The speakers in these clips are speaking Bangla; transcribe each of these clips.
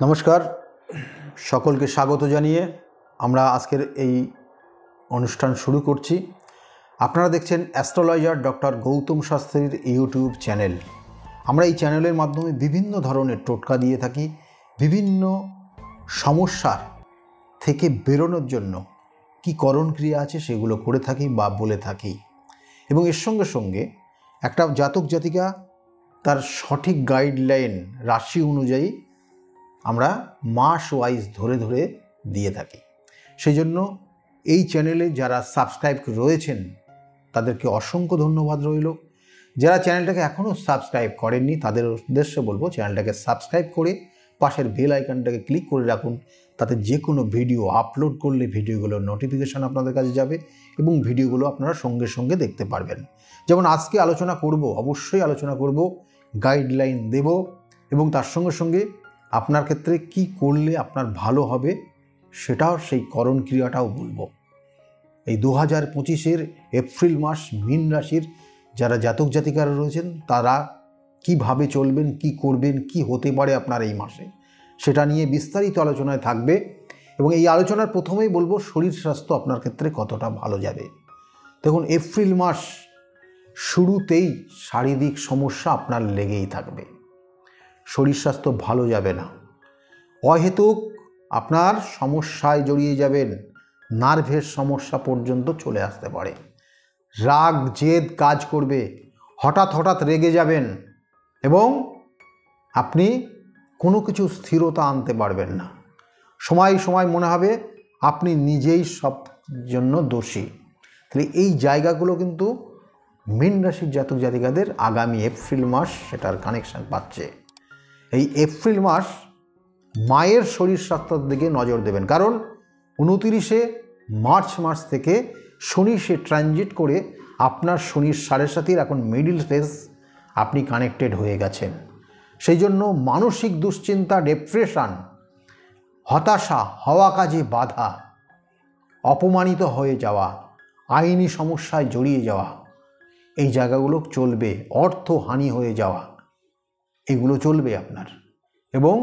নমস্কার, সকলকে স্বাগত জানিয়ে আমরা আজকের এই অনুষ্ঠান শুরু করছি। আপনারা দেখছেন অ্যাস্ট্রোলজার ডক্টর গৌতম শাস্ত্রীর ইউটিউব চ্যানেল। আমরা এই চ্যানেলের মাধ্যমে বিভিন্ন ধরনের টোটকা দিয়ে থাকি, বিভিন্ন সমস্যার থেকে বেরোনোর জন্য কি করণ ক্রিয়া আছে সেগুলো করে থাকি বা বলে থাকি। এবং এর সঙ্গে সঙ্গে একটা জাতক জাতিকা তার সঠিক গাইডলাইন রাশি অনুযায়ী আমরা মাস ওয়াইজ ধরে ধরে দিয়ে থাকি। সেই জন্য এই চ্যানেলে যারা সাবস্ক্রাইব রয়েছেন তাদেরকে অসংখ্য ধন্যবাদ রইল। যারা চ্যানেলটাকে এখনও সাবস্ক্রাইব করেননি তাদের উদ্দেশ্যে বলবো, চ্যানেলটাকে সাবস্ক্রাইব করে পাশের বেল আইকনটাকে ক্লিক করে রাখুন। তাতে যে কোনো ভিডিও আপলোড করলে ভিডিওগুলোর নোটিফিকেশান আপনাদের কাছে যাবে এবং ভিডিওগুলো আপনারা সঙ্গে সঙ্গে দেখতে পারবেন। যেমন আজকে আলোচনা করব, অবশ্যই আলোচনা করব, গাইডলাইন দেব এবং তার সঙ্গে সঙ্গে আপনার ক্ষেত্রে কি করলে আপনার ভালো হবে সেটাও, সেই করণ ক্রিয়াটাও বলবো। এই 2025-এর এপ্রিল মাস মীন রাশির যারা জাতক জাতিকারা রয়েছেন তারা কিভাবে চলবেন, কি করবেন, কি হতে পারে আপনার এই মাসে, সেটা নিয়ে বিস্তারিত আলোচনায় থাকবে। এবং এই আলোচনার প্রথমেই বলবো শরীর স্বাস্থ্য আপনার ক্ষেত্রে কতটা ভালো যাবে। দেখুন, এপ্রিল মাস শুরুতেই শারীরিক সমস্যা আপনার লেগেই থাকবে, শরীর স্বাস্থ্য ভালো যাবে না, অহেতুক আপনার সমস্যায় জড়িয়ে যাবেন, নার্ভের সমস্যা পর্যন্ত চলে আসতে পারে, রাগ জেদ কাজ করবে, হঠাৎ রেগে যাবেন এবং আপনি কোনো কিছু স্থিরতা আনতে পারবেন না। সময় সময় মনে হবে আপনি নিজেই সব জন্য দোষী। তাহলে এই জায়গাগুলো কিন্তু মীন রাশির জাতক জাতিকাদের আগামী এপ্রিল মাস সেটার কানেকশান পাচ্ছে। এই এপ্রিল মাস মায়ের শরীর স্বাস্থ্যের দিকে নজর দেবেন, কারণ 29শে মার্চ মাস থেকে শনি সে ট্রানজিট করে আপনার শনির 7.5 এখন মিডিল ফেজ আপনি কানেক্টেড হয়ে গেছেন। সেই জন্য মানসিক দুশ্চিন্তা, ডিপ্রেশন, হতাশা, হওয়া কাজে বাধা, অপমানিত হয়ে যাওয়া, আইনি সমস্যায় জড়িয়ে যাওয়া, এই জায়গাগুলো চলবে, অর্থহানি হয়ে যাওয়া, এগুলো চলবে আপনার। এবং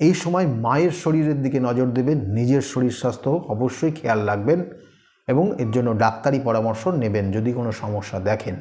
এই সময় মায়ের শরীরের দিকে নজর দেবেন, নিজের শরীর স্বাস্থ্য অবশ্যই খেয়াল রাখবেন এবং এর জন্য ডাক্তারি পরামর্শ নেবেন যদি কোনো সমস্যা দেখেন।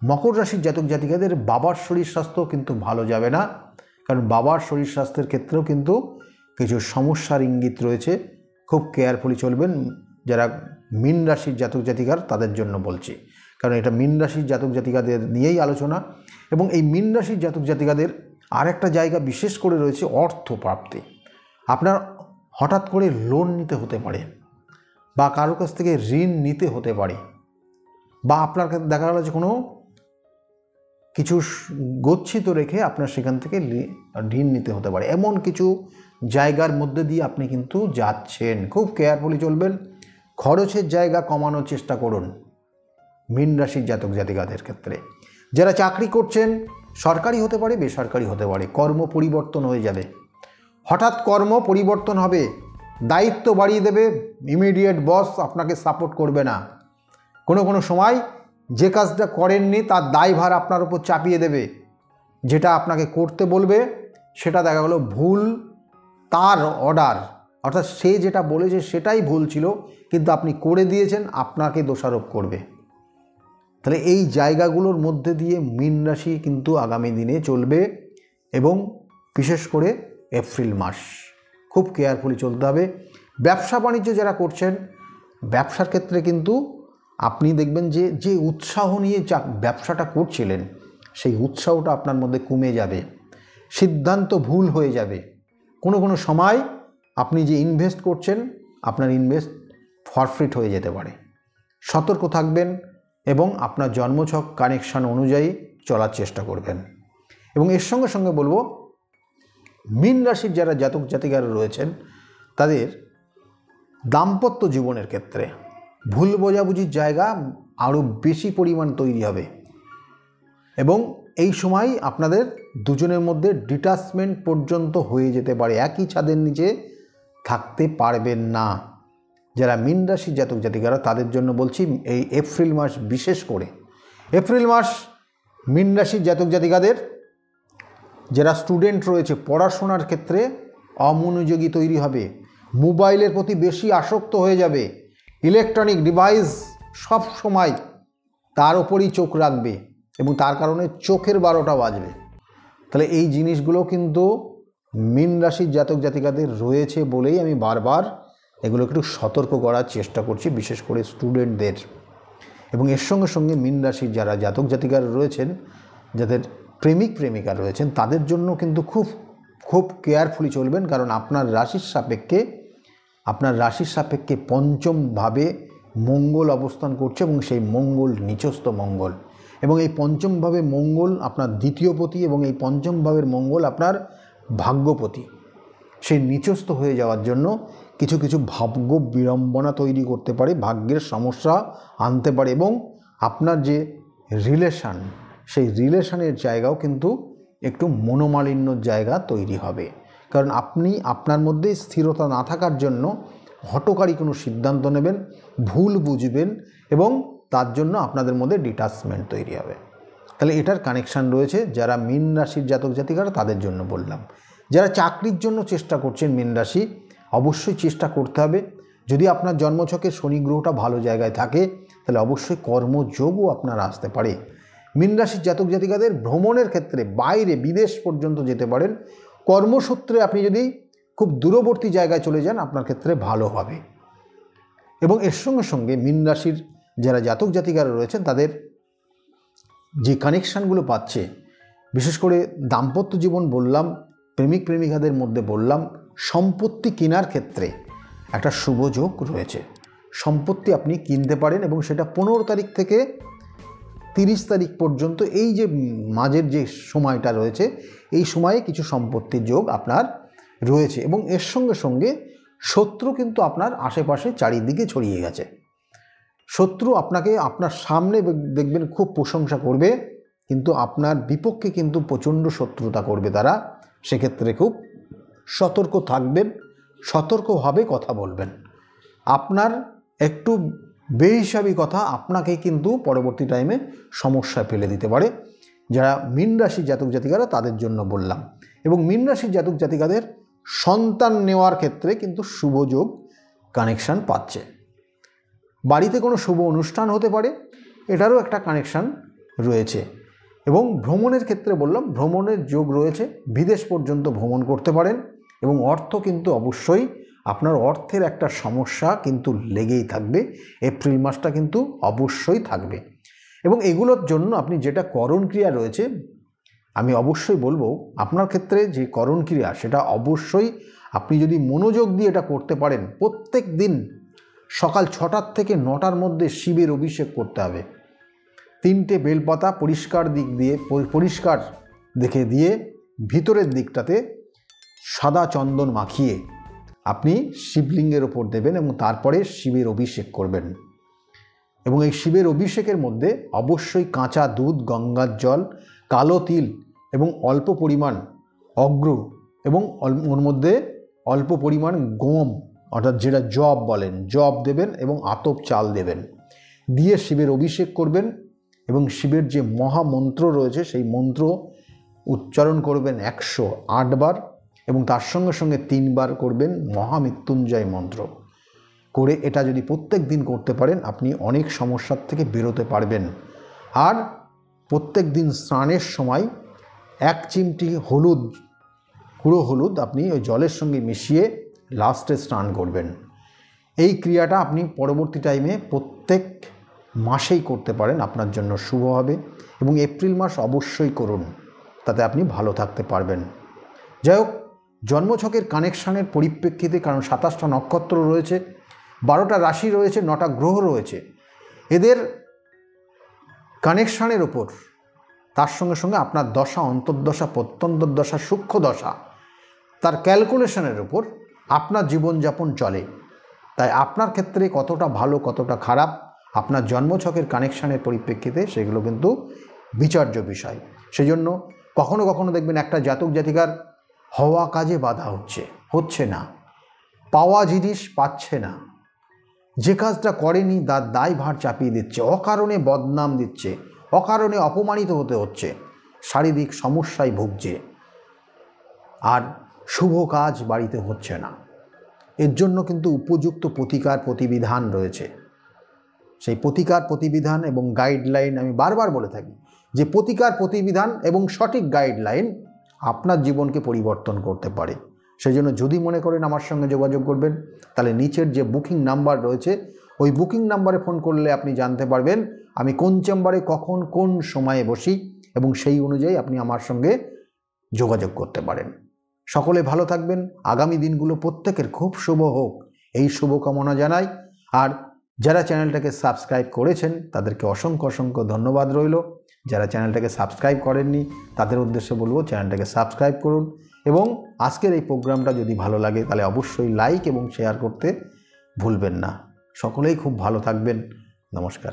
মকর রাশির জাতক জাতিকাদের বাবার শরীর স্বাস্থ্য কিন্তু ভালো যাবে না, কারণ বাবার শরীর স্বাস্থ্যের ক্ষেত্রেও কিন্তু কিছু সমস্যার ইঙ্গিত রয়েছে। খুব কেয়ারফুলি চলবেন যারা মীন রাশির জাতক জাতিকার, তাদের জন্য বলছি, কারণ এটা মীন রাশির জাতক জাতিকাদের নিয়েই আলোচনা। এবং এই মীন রাশির জাতক জাতিকাদের আর একটা জায়গা বিশেষ করে রয়েছে অর্থ প্রাপ্তি। আপনার হঠাৎ করে লোন নিতে হতে পারে বা কারোর কাছ থেকে ঋণ নিতে হতে পারে, বা আপনার দেখা গেল যে কোনো কিছু গচ্ছিত রেখে আপনার সেখান থেকে ঋণ নিতে হতে পারে। এমন কিছু জায়গার মধ্যে দিয়ে আপনি কিন্তু যাচ্ছেন, খুব কেয়ারফুলি চলবেন। খরচের জায়গা কমানোর চেষ্টা করুন মীন রাশির জাতক জাতিকাদের ক্ষেত্রে। যারা চাকরি করছেন, সরকারি হতে পারে, বেসরকারি হতে পারে, কর্ম পরিবর্তন হয়ে যাবে, হঠাৎ কর্ম পরিবর্তন হবে, দায়িত্ব বাড়িয়ে দেবে, ইমিডিয়েট বস আপনাকে সাপোর্ট করবে না, কোনো সময় যে কাজটা করেননি তার দায়ভার আপনার উপর চাপিয়ে দেবে, যেটা আপনাকে করতে বলবে সেটা দেখা গেলো ভুল, তার অর্ডার, অর্থাৎ সে যেটা বলেছে সেটাই ভুল ছিল কিন্তু আপনি করে দিয়েছেন, আপনাকে দোষারোপ করবে। তাহলে এই জায়গাগুলোর মধ্যে দিয়ে মীন রাশি কিন্তু আগামী দিনে চলবে এবং বিশেষ করে এপ্রিল মাস খুব কেয়ারফুলি চলতে হবে। ব্যবসা বাণিজ্য যারা করছেন, ব্যবসার ক্ষেত্রে কিন্তু আপনি দেখবেন যে উৎসাহ নিয়ে যা ব্যবসাটা করছিলেন সেই উৎসাহটা আপনার মধ্যে কমে যাবে, সিদ্ধান্ত ভুল হয়ে যাবে, কোনো সময় আপনি যে ইনভেস্ট করছেন আপনার ইনভেস্ট ফরফিট হয়ে যেতে পারে। সতর্ক থাকবেন এবং আপনার জন্মছক কানেকশান অনুযায়ী চলার চেষ্টা করবেন। এবং এর সঙ্গে সঙ্গে বলবো, মীন রাশির যারা জাতক জাতিকারা রয়েছেন তাদের দাম্পত্য জীবনের ক্ষেত্রে ভুল বোঝাবুঝির জায়গা আরও বেশি পরিমাণ তৈরি হবে এবং এই সময় আপনাদের দুজনের মধ্যে ডিটাচমেন্ট পর্যন্ত হয়ে যেতে পারে, একই ছাদের নিচে থাকতে পারবেন না। যারা মীন রাশির জাতক জাতিকারা তাদের জন্য বলছি, এই এপ্রিল মাস বিশেষ করে এপ্রিল মাস মীন রাশির জাতক জাতিকাদের যারা স্টুডেন্ট রয়েছে পড়াশোনার ক্ষেত্রে অমনোযোগী তৈরি হবে, মোবাইলের প্রতি বেশি আসক্ত হয়ে যাবে, ইলেকট্রনিক ডিভাইস সব সময় তার ওপরই চোখ রাখবে এবং তার কারণে চোখের 12টা বাজবে। তাহলে এই জিনিসগুলো কিন্তু মীন রাশির জাতক জাতিকাদের রয়েছে বলেই আমি বারবার এগুলো একটু সতর্ক করার চেষ্টা করছি, বিশেষ করে স্টুডেন্টদের। এবং এর সঙ্গে সঙ্গে মীন রাশির যারা জাতক জাতিকারা রয়েছেন, যাদের প্রেমিক প্রেমিকা রয়েছেন, তাদের জন্য কিন্তু খুব কেয়ারফুলি চলবেন, কারণ আপনার রাশির সাপেক্ষে পঞ্চমভাবে মঙ্গল অবস্থান করছে এবং সেই মঙ্গল নিচস্থ মঙ্গল, এবং এই পঞ্চমভাবে মঙ্গল আপনার দ্বিতীয়পতি এবং এই পঞ্চম ভাবের মঙ্গল আপনার ভাগ্যপতি। সেই নিচস্থ হয়ে যাওয়ার জন্য কিছু কিছু ভাগ্য বিড়ম্বনা তৈরি করতে পারে, ভাগ্যের সমস্যা আনতে পারে, এবং আপনার যে রিলেশান সেই রিলেশানের জায়গাও কিন্তু একটু মনোমালিন্যর জায়গা তৈরি হবে, কারণ আপনি আপনার মধ্যে স্থিরতা না থাকার জন্য হঠকারী কোনো সিদ্ধান্ত নেবেন, ভুল বুঝবেন এবং তার জন্য আপনাদের মধ্যে ডিটাচমেন্ট তৈরি হবে। তাহলে এটার কানেকশান রয়েছে যারা মীন রাশির জাতক জাতিকারা, তাদের জন্য বললাম। যারা চাকরির জন্য চেষ্টা করছেন মীন রাশি, অবশ্যই চেষ্টা করতে হবে। যদি আপনার জন্মছকে শনি গ্রহটা ভালো জায়গায় থাকে তাহলে অবশ্যই কর্মযোগও আপনার আসতে পারে। মীন রাশির জাতক জাতিকাদের ভ্রমণের ক্ষেত্রে বাইরে বিদেশ পর্যন্ত যেতে পারেন। কর্মসূত্রে আপনি যদি খুব দূরবর্তী জায়গায় চলে যান আপনার ক্ষেত্রে ভালো হবে। এবং এর সঙ্গে সঙ্গে মীন রাশির যারা জাতক জাতিকারা রয়েছেন তাদের যে কানেকশানগুলো পাচ্ছে, বিশেষ করে দাম্পত্য জীবন বললাম, প্রেমিক প্রেমিকাদের মধ্যে বললাম, সম্পত্তি কেনার ক্ষেত্রে একটা শুভ যোগ রয়েছে। সম্পত্তি আপনি কিনতে পারেন এবং সেটা 15 তারিখ থেকে 30 তারিখ পর্যন্ত, এই যে মাঝের যে সময়টা রয়েছে এই সময়ে কিছু সম্পত্তির যোগ আপনার রয়েছে। এবং এর সঙ্গে সঙ্গে শত্রু কিন্তু আপনার আশেপাশে চারিদিকে ছড়িয়ে গেছে। শত্রু আপনাকে আপনার সামনে দেখবেন খুব প্রশংসা করবে, কিন্তু আপনার বিপক্ষে কিন্তু প্রচণ্ড শত্রুতা করবে তারা। সেক্ষেত্রে খুব সতর্ক থাকবেন, সতর্কভাবে কথা বলবেন। আপনার একটু বেহিসাবি কথা আপনাকে কিন্তু পরবর্তী টাইমে সমস্যায় ফেলে দিতে পারে। যারা মীন রাশির জাতক জাতিকারা তাদের জন্য বললাম। এবং মীন রাশির জাতক জাতিকাদের সন্তান নেওয়ার ক্ষেত্রে কিন্তু শুভযোগ কানেকশান পাচ্ছে। বাড়িতে কোনো শুভ অনুষ্ঠান হতে পারে, এটারও একটা কানেকশান রয়েছে। এবং ভ্রমণের ক্ষেত্রে বললাম, ভ্রমণের যোগ রয়েছে, বিদেশ পর্যন্ত ভ্রমণ করতে পারেন। এবং অর্থ কিন্তু অবশ্যই আপনার অর্থের একটা সমস্যা কিন্তু লেগেই থাকবে, এপ্রিল মাসটা কিন্তু অবশ্যই থাকবে। এবং এগুলোর জন্য আপনি যেটা করণ ক্রিয়া রয়েছে, আমি অবশ্যই বলবো আপনার ক্ষেত্রে যে করণ ক্রিয়া সেটা অবশ্যই আপনি যদি মনোযোগ দিয়ে এটা করতে পারেন, প্রত্যেক দিন সকাল 6টা থেকে 9টার মধ্যে শিবের অভিষেক করতে হবে। 3টে বেলপাতা পরিষ্কার পরিষ্কার দেখে দিয়ে ভিতরের দিকটাতে সাদা চন্দন মাখিয়ে আপনি শিবলিঙ্গের ওপর দেবেন এবং তারপরে শিবের অভিষেক করবেন। এবং এই শিবের অভিষেকের মধ্যে অবশ্যই কাঁচা দুধ, গঙ্গার জল, কালো তিল এবং অল্প পরিমাণ অগ্র এবং ওর মধ্যে অল্প পরিমাণ গম, অর্থাৎ যেটা জব বলেন, জব দেবেন এবং আতপ চাল দেবেন, দিয়ে শিবের অভিষেক করবেন। এবং শিবের যে মহামন্ত্র রয়েছে সেই মন্ত্র উচ্চারণ করবেন 108 বার এবং তার সঙ্গে সঙ্গে 3 বার করবেন মহামৃত্যুঞ্জয় মন্ত্র করে। এটা যদি প্রত্যেক দিন করতে পারেন আপনি অনেক সমস্যার থেকে বেরোতে পারবেন। আর প্রত্যেক দিন স্নানের সময় 1 চিমটি হলুদ, গুঁড়ো হলুদ আপনি ওই জলের সঙ্গে মিশিয়ে লাস্টে স্নান করবেন। এই ক্রিয়াটা আপনি পরবর্তী টাইমে প্রত্যেক মাসেই করতে পারেন, আপনার জন্য শুভ হবে। এবং এপ্রিল মাস অবশ্যই করুন, তাতে আপনি ভালো থাকতে পারবেন। যাই হোক, জন্মছকের কানেকশানের পরিপ্রেক্ষিতে, কারণ 27টা নক্ষত্র রয়েছে, 12টা রাশি রয়েছে, 9টা গ্রহ রয়েছে, এদের কানেকশানের ওপর তার সঙ্গে সঙ্গে আপনার দশা, অন্তর্দশা, প্রত্যন্তর্দশা, সূক্ষ্ম দশা, তার ক্যালকুলেশনের ওপর আপনার জীবনযাপন চলে। তাই আপনার ক্ষেত্রে কতটা ভালো কতটা খারাপ আপনার জন্মছকের কানেকশানের পরিপ্রেক্ষিতে সেগুলো কিন্তু বিচার্য বিষয়। সেই জন্য কখনো কখনো দেখবেন একটা জাতক জাতিকার হওয়া কাজে বাধা হচ্ছে না, পাওয়া জিনিস পাচ্ছে না, যে কাজটা করেনি তার দায়ভার চাপিয়ে দিচ্ছে, অকারণে বদনাম দিচ্ছে, অকারণে অপমানিত হতে হচ্ছে, শারীরিক সমস্যায় ভুগছে। আর শুভ কাজ বাড়িতে হচ্ছে না। এর জন্য কিন্তু উপযুক্ত প্রতিকার প্রতিবিধান রয়েছে। সেই প্রতিকার প্রতিবিধান এবং গাইডলাইন আমি বারবার বলে থাকি যে প্রতিকার প্রতিবিধান এবং সঠিক গাইডলাইন আপনার জীবনকে পরিবর্তন করতে পারে। সেই জন্য যদি মনে করেন আমার সঙ্গে যোগাযোগ করবেন, তাহলে নিচের যে বুকিং নাম্বার রয়েছে ওই বুকিং নাম্বারে ফোন করলে আপনি জানতে পারবেন আমি কোন চেম্বারে কখন কোন সময়ে বসি, এবং সেই অনুযায়ী আপনি আমার সঙ্গে যোগাযোগ করতে পারেন। সকলে ভালো থাকবেন। আগামী দিনগুলো প্রত্যেকের খুব শুভ হোক, এই শুভকামনা জানাই। আর যারা চ্যানেলটাকে সাবস্ক্রাইব করেছেন তাদেরকে অসংখ্য অসংখ্য ধন্যবাদ রইল। যারা চ্যানেলটাকে সাবস্ক্রাইব করেননি তাদের উদ্দেশ্যে বলবো চ্যানেলটাকে সাবস্ক্রাইব করুন, এবং আজকের এই প্রোগ্রামটা যদি ভালো লাগে তাহলে অবশ্যই লাইক এবং শেয়ার করতে ভুলবেন না। সকলেই খুব ভালো থাকবেন। নমস্কার।